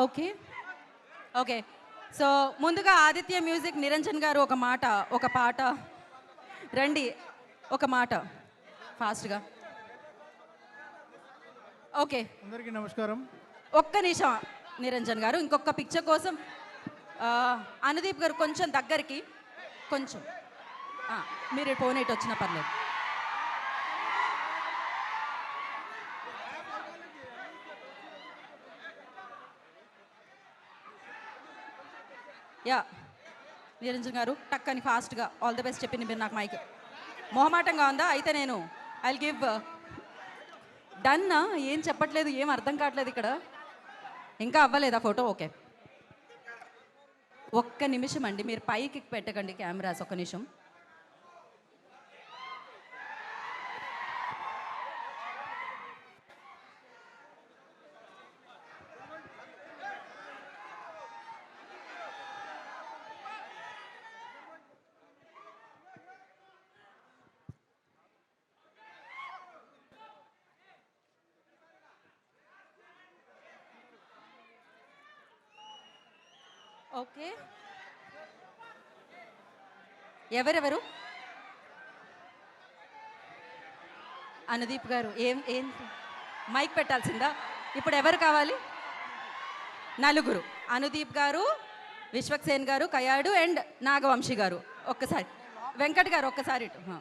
Okay. Okay. So, ముందుగా Aditya music Niranjan గారు ఒక పాట రండి. ఒక మాట ఫాస్ట్‌గా. ఓకే. అందరికీ నమస్కారం. ఒక్క నిమిషం నిరంజన్ గారు. ఇంకొక పిక్చర్ కోసం అనుదీప్ గారు కొంచెం దగ్గరికి. కొంచెం. ఆ! మీరు ఫోన్ ఇటు వచ్చినా పర్లేదు. యాహ్! నిరంజన్ గారు టక్కని ఫాస్ట్‌గా ఆల్ ది బెస్ట్ చెప్పింది మీరు నాకు మైక్. మొహమాటంగా ఉందా? అయితే నేను ఐ విల్ గివ్ డన్నా? ఏం చెప్పట్లేదు, ఏం అర్థం కావట్లేదు ఇక్కడ. ఇంకా అవ్వలేదా ఫోటో? ఓకే. ఒక్క నిమిషం అండి. మీరు పైకి పెట్టకండి కెమెరాస్ ఒక్క నిమిషం. ఓకే. ఎవరెవరు? అనుదీప్ గారు ఏం ఏం మైక్ పెట్టాల్సిందా? ఇప్పుడు ఎవరు కావాలి? నలుగురు. అనుదీప్ గారు, విశ్వక్సేన్ గారు, కయాడు అండ్ నాగవంశీ గారు. ఒక్కసారి వెంకట్ గారు ఒక్కసారి ఇటు.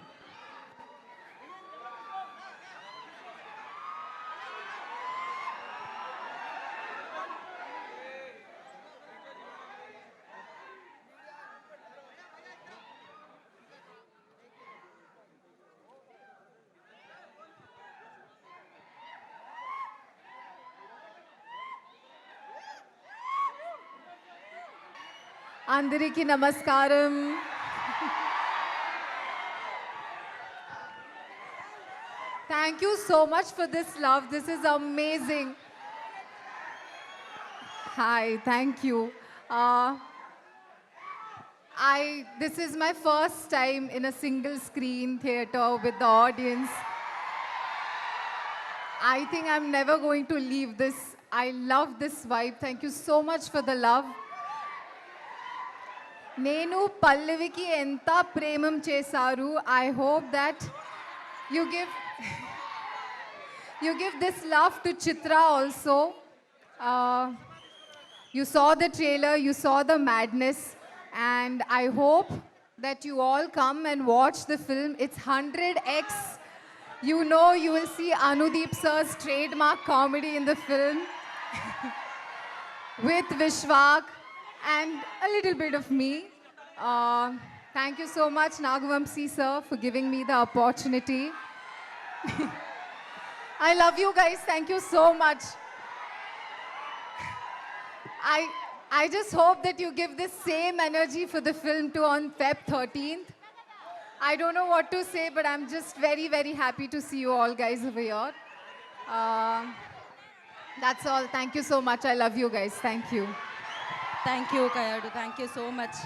అందరికీ నమస్కారం. Thank you so much for this love. This is amazing. Hi, thank you. This is my first time in a single screen theater with the audience. I think I'm never going to leave this. I love this vibe. Thank you so much for the love. నేను పల్లవికి ఎంత ప్రేమం చేశారు. I hope that you give this love to Chitra also. You saw the trailer, you saw the madness, and I hope that you all come and watch the film. It's 100x. You know, you will see Anudeep sir's trademark comedy in the film with Vishwak and a little bit of me. Thank you so much, Nagavamsi sir, for giving me the opportunity. I love you guys. Thank you so much. I just hope that you give this same energy for the film too on Feb 13th. I don't know what to say, but I'm just very, very happy to see you all guys over here. That's all. Thank you so much. I love you guys. Thank you. Thank you Kayadu. Thank you so much.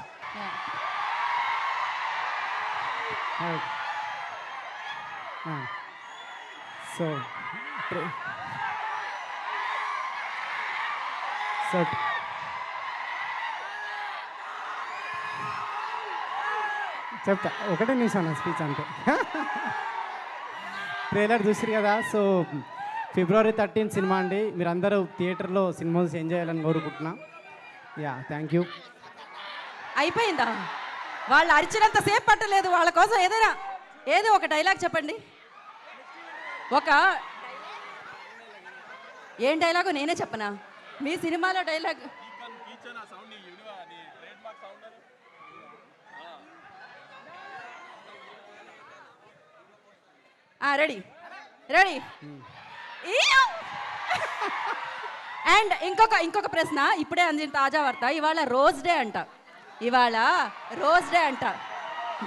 So చెప్తా ఒకటే నిమిషం నా speech అంతే. Trailer చూసిరు కదా. So February 13 cinema అండి. మీరందరూ థియేటర్లో సినిమా ఎంజాయ్ చేయాలని కోరుకుంటున్నా. Yeah, thank you. అయిపోయిందా? వాళ్ళు అరిచినంత సేపు పట్టలేదు. వాళ్ళ కోసం ఏదో ఒక డైలాగ్ చెప్పండి. ఏం డైలాగు నేనే చెప్పనా? మీ సినిమాలో డైలాగ్ రెడీ రెడీ. అండ్ ఇంకొక ప్రశ్న, ఇప్పుడే అందిన తాజా వార్త. ఇవాళ రోజ్ డే అంట.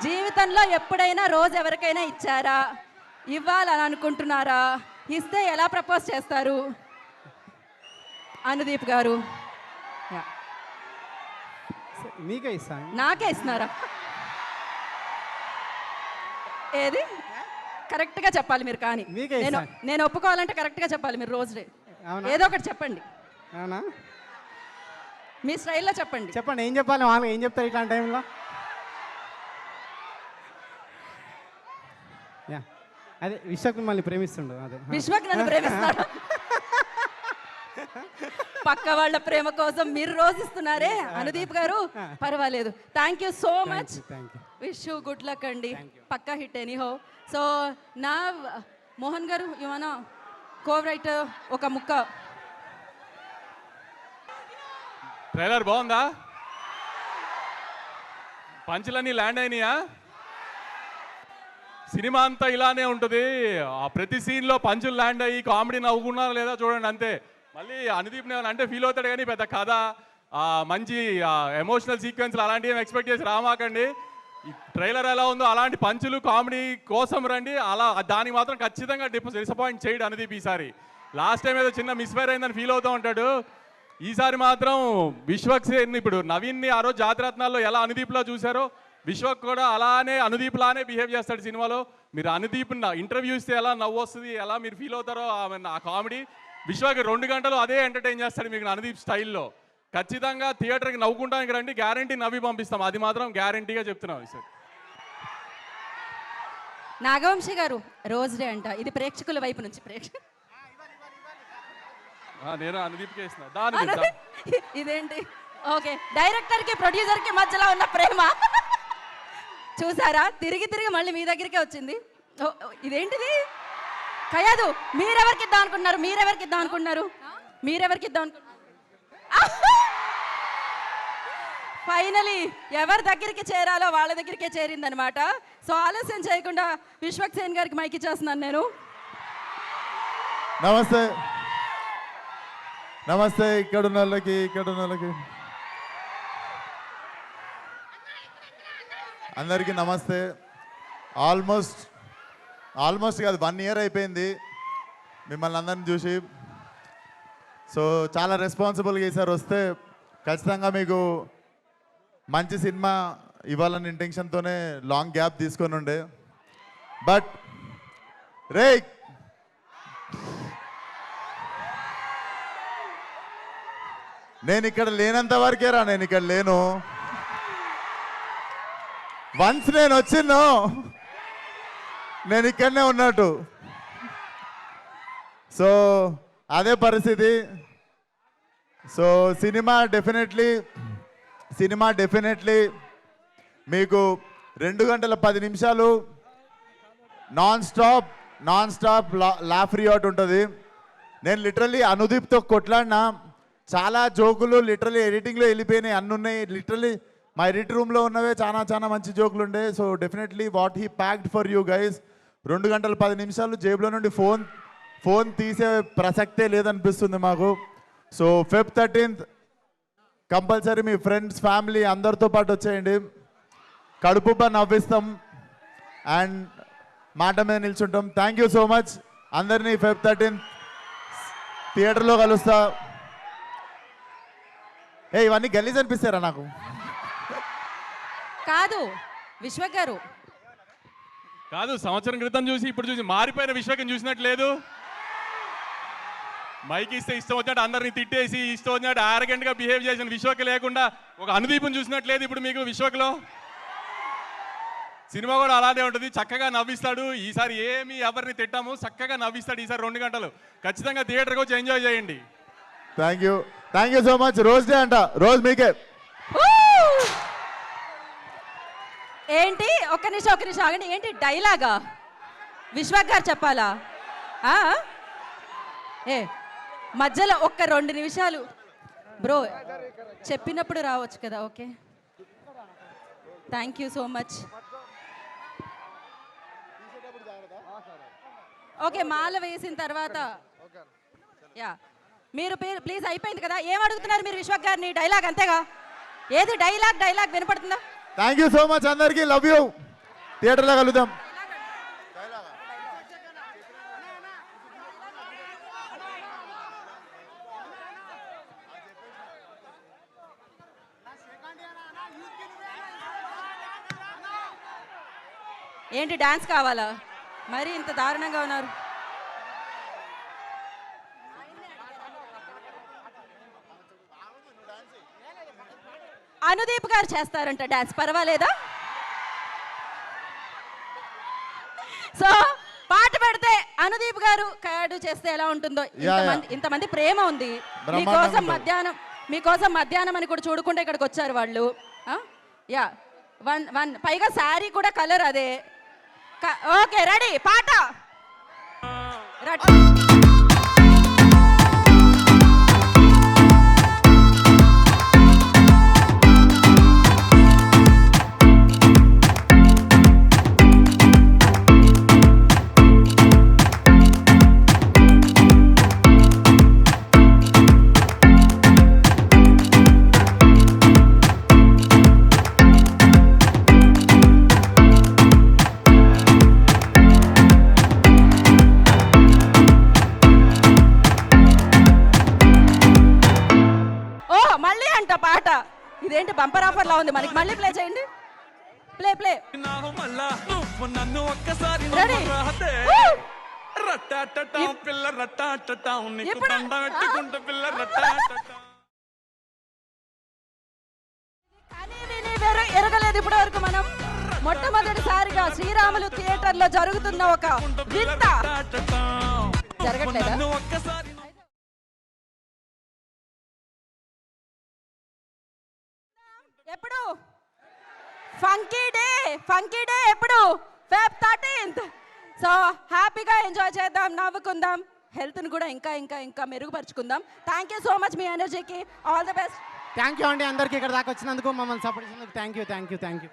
జీవితంలో ఎప్పుడైనా రోజ్ ఎవరికైనా ఇచ్చారా? ఇవ్వాలని అనుకుంటున్నారా? ఇస్తే ఎలా ప్రపోజ్ చేస్తారు? అనుదీప్ గారు. మీకే ఇస్తాను. నాకే ఇస్తున్నారా? ఏది కరెక్ట్గా చెప్పాలి మీరు. కానీ నేను ఒప్పుకోవాలంటే కరెక్ట్గా చెప్పాలి మీరు. రోజ్ డే ఏదో ఒకటి చెప్పండి. అవునా? మీ స్టైల్లో చెప్పండి. చెప్పండి ఏం చెప్పాలి, వాళ్ళు ఏం చెప్తారు ఇట్లాంటి టైంలో? యా, అదే విశ్వక్ మిమ్మల్ని ప్రేమిస్తుండు. అదే విశ్వక్ నన్ను ప్రేమిస్తాడు. పక్క వాళ్ళ ప్రేమ కోసం మీరు రోజిస్తున్నారే అనుదీప్ గారు, పర్వాలేదు. Thank you so much. Thank you. Wish you good luck అండి. పక్కా హిట్ ఎనీహో. సో నా మోహన్ గారు ఏమన్నా కో రైటర్ ఒక ముక్క. ట్రైలర్ బాగుందా? పంచులన్నీ ల్యాండ్ అయినాయా? సినిమా అంతా ఇలానే ఉంటుంది. ఆ ప్రతి సీన్లో పంచులు ల్యాండ్ అయ్యి కామెడీ నవ్వుకున్నారా లేదా చూడండి అంతే. మళ్ళీ అనుదీప్ అంటే ఫీల్ అవుతాడు కానీ పెద్ద కథ మంచి ఎమోషనల్ సీక్వెన్స్లు అలాంటివి ఏం ఎక్స్పెక్ట్ చేసి రామాకండి. ఈ ట్రైలర్ ఎలా ఉందో అలాంటి పంచులు కామెడీ కోసం రండి. అలా దానికి మాత్రం ఖచ్చితంగా డిసప్పాయింట్ చేయడు అనుదీప్ ఈసారి. లాస్ట్ టైం ఏదో చిన్న మిస్ఫైర్ అయిందని ఫీల్ అవుతూ ఉంటాడు. ఈసారి మాత్రం విశ్వక్ సేన్ ఇప్పుడు నవీన్ని ఆ రోజు జాతిరత్నాల్లో ఎలా అనుదీప్లో చూశారో విశ్వక్ కూడా అలానే అనుదీప్ లానే బిహేవ్ చేస్తాడు సినిమాలో. మీరు అనుదీప్ ఇంటర్వ్యూ ఇస్తే ఎలా నవ్వు వస్తుంది, ఎలా మీరు ఫీల్ అవుతారో ఆ కామెడీ విశ్వక్ 2 గంటలు అదే ఎంటర్టైన్ చేస్తాడు మీకు అనుదీప్ స్టైల్లో. ఖచ్చితంగా థియేటర్కి నవ్వుకుంటానికి రండి, గ్యారంటీ నవ్వి పంపిస్తాం, అది మాత్రం గ్యారంటీగా చెప్తున్నాం సార్. నాగవంశి గారు రోజ్ డే అంట, ఇది ప్రేక్షకుల వైపు నుంచి నేను అనుదీప్కే ఇస్తున్నా. ఇదేంటి? ఓకే, డైరెక్టర్ కి ప్రొడ్యూసర్ కి మధ్యలో ఉన్న ప్రేమ చూసారా, తిరిగి తిరిగి మళ్ళీ మీ దగ్గరికే వచ్చింది. ఇదేంటిది? కయాదు, మీరెవరికి ఇద్దాం అనుకున్నారు? ఫైనలీ ఎవరి దగ్గరికి చేరాలో వాళ్ళ దగ్గరికే చేరిందనమాట. సో ఆలస్యం చేయకుండా విశ్వక్ సేన్ గారికి మైక్ ఇచ్చేస్తున్నాను నేను. నమస్తే ఇక్కడ ఉన్న వాళ్ళకి అందరికీ నమస్తే. ఆల్మోస్ట్ కాదు 1 year అయిపోయింది మిమ్మల్ని అందరిని చూసి. సో చాలా రెస్పాన్సిబుల్గా ఈసారి వస్తే ఖచ్చితంగా మీకు మంచి సినిమా ఇవ్వాలన్న ఇంటెన్షన్తోనే లాంగ్ గ్యాప్ తీసుకొని ఉండే. బట్ నేను ఇక్కడ లేనంత వరకేరా, నేను ఇక్కడ లేను. వన్స్ నేను వచ్చిన్నో నేను ఇక్కడనే ఉన్నట్టు. సో అదే పరిస్థితి. సో సినిమా డెఫినెట్లీ మీకు 2 గంటల 10 నిమిషాలు నాన్ స్టాప్ లాఫ్ రియాట్ ఉంటుంది. నేను లిటరల్లీ అనుదీప్తో కొట్లాడినా, చాలా జోకులు లిటరల్లీ ఎడిటింగ్లో వెళ్ళిపోయినాయి, అన్నీ ఉన్నాయి. లిటరల్లీ మా ఎడిట్ రూమ్లో ఉన్నవే చాలా మంచి జోకులు ఉండే. So definitely what he packed for you guys. 2 గంటల 10 నిమిషాలు జేబులో నుండి ఫోన్ తీసే ప్రసక్తే లేదనిపిస్తుంది మాకు. సో Feb 13th కంపల్సరీ మీ ఫ్రెండ్స్ ఫ్యామిలీ అందరితో పాటు వచ్చేయండి. కడుపుబ్బా నవ్విస్తాం అండ్ మాట మీద నిల్చుంటాం. Thank you so much. అందరినీ Feb 13th థియేటర్లో కలుస్తా. ఇవన్నీ గలీజ్ అనిపిస్తారా నాకు? కాదు విశ్వక్ గారు, కాదు సంవత్సరం క్రితం చూసి ఇప్పుడు చూసి మారిపోయిన విశ్వకం చూసినట్లేదు. మైక్ ఇస్తే ఇష్టం వచ్చినట్టు అందరిని తిట్టేసి ఇష్టం వచ్చినట్టు ఆరగెంట్గా బిహేవ్ చేసిన విశ్వక్ లేకుండా ఒక అనుదీపం చూసినట్లేదు ఇప్పుడు మీకు విశ్వక్లో. సినిమా కూడా అలానే ఉంటుంది, చక్కగా నవ్విస్తాడు. ఈసారి ఏమి ఎవరిని తిట్టాము, చక్కగా నవ్విస్తాడు ఈసారి 2 గంటలు. ఖచ్చితంగా థియేటర్కి వచ్చి ఎంజాయ్ చేయండి. Thank you so much. Rose day అంట, రోజ్ మీకే. ఏంటి ఒక్క నిమిషం ఆగండి. ఏంటి డైలాగా? విశ్వక్ గారు చెప్పాలా? మధ్యలో ఒక్క 2 నిమిషాలు బ్రో చెప్పినప్పుడు రావచ్చు కదా. Okay, thank you so much. Okay, మాల వేసిన తర్వాత యా మీరు ప్లీజ్ అయిపోయింది కదా. ఏం అడుగుతున్నారు మీరు విశ్వక్ గారిని? డైలాగ్ అంతేగా? ఏది డైలాగ్ వినపడుతుందా? థ్యాంక్ యూ సో మచ్ అందరికీ. Love you. థియేటర్లో కలుద్దాం. ఏంటి డాన్స్ కావాలా? మరి ఇంత దారుణంగా ఉన్నారు. అనుదీప్ గారు చేస్తారంట డాన్స్, పర్వాలేదా? సో పాట పెడితే అనుదీప్ గారు కయాడు చేస్తే ఎలా ఉంటుందో, ఇంతమంది ప్రేమ ఉంది మీకోసం మధ్యాహ్నం అని కూడా చూడకుండా ఇక్కడికి వచ్చారు వాళ్ళు. యా, వన్ పైగా శారీ కూడా కలర్ అదే. ఓకే, రెడీ, పాట రెడీ. పాట ఇదేంటి బంపర్ ఆఫర్ లా ఉంది మనకి, మళ్ళీ ప్లే చేయండి. Play play. ఎరగలేదు ఇప్పటి వరకు మనం. మొట్టమొదటిసారిగా శ్రీరాములు థియేటర్ లో జరుగుతున్న ఒక వింత జరగట్లేదా? ఎప్పుడు ఫంకీ డే ఎప్పుడు? Feb 13th. సో హ్యాపీగా ఎంజాయ్ చేద్దాం, నవ్వుకుందాం, హెల్త్ని కూడా ఇంకా ఇంకా ఇంకా మెరుగుపరుచుకుందాం. థ్యాంక్ యూ సో మచ్ మీ ఎనర్జీకి. All the best. Thank you అండి అందరికీ ఇక్కడ దాకా వచ్చినందుకు, మమ్మల్ని సపోర్ట్ చేసినందుకు. Thank you.